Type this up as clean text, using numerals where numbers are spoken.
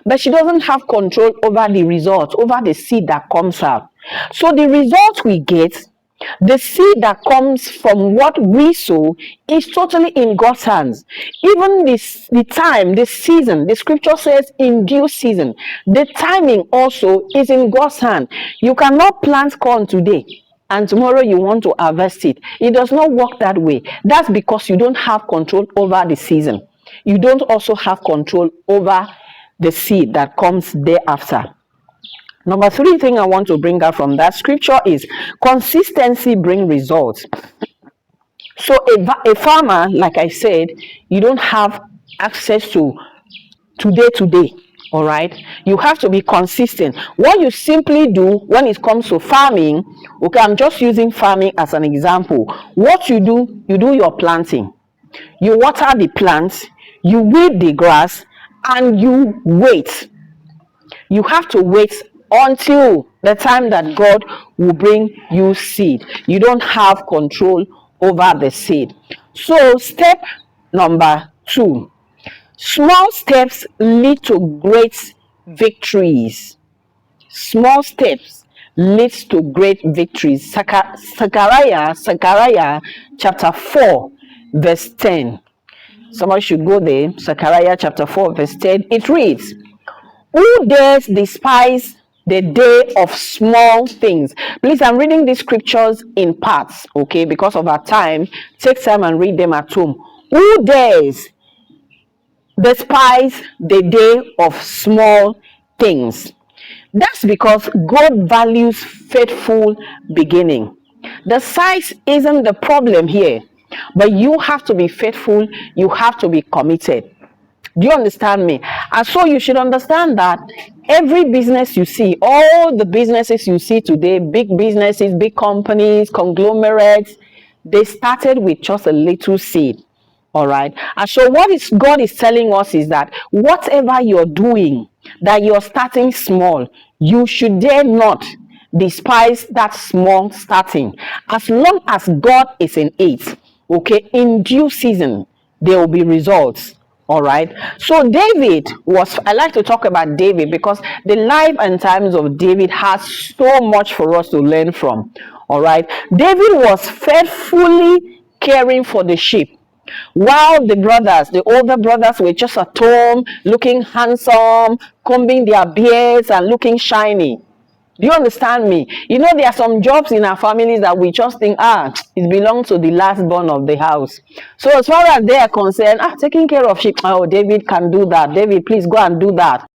but she doesn't have control over the result, over the seed that comes out. So the result we get, the seed that comes from what we sow, is totally in God's hands. Even the time, the season, the scripture says in due season. The timing also is in God's hand. You cannot plant corn today and tomorrow you want to harvest it. It does not work that way. That's because you don't have control over the season. You don't also have control over the seed that comes thereafter. Number 3 thing I want to bring out from that scripture is consistency brings results. So a farmer, like I said, you don't have access to today. All right, you have to be consistent. What you simply do when it comes to farming, okay, I'm just using farming as an example. What you do your planting, you water the plants, you weed the grass, and you wait. You have to wait until the time that God will bring you seed. You don't have control over the seed. So step number 2, small steps lead to great victories. Small steps leads to great victories. Zechariah chapter 4 verse 10. Somebody should go there. Zechariah chapter 4 verse 10. It reads, "Who dares despise the day of small things?" Please, I'm reading these scriptures in parts, okay, because of our time. Take time and read them at home. Who dares despise the day of small things? That's because God values faithful beginning. The size isn't the problem here, but you have to be faithful. You have to be committed. Do you understand me? And so you should understand that every business you see, all the businesses you see today, big businesses, big companies, conglomerates, they started with just a little seed. All right. And so God is telling us is that whatever you're doing, that you're starting small, you should dare not despise that small starting. As long as God is in it, okay, in due season, there will be results. All right. So I like to talk about David because the life and times of David has so much for us to learn from. All right. David was faithfully caring for the sheep, while the older brothers were just at home, looking handsome, combing their beards and looking shiny. Do you understand me? You know, there are some jobs in our families that we just think, it belongs to the last born of the house. So as far as they are concerned, taking care of sheep, David can do that. David, please go and do that.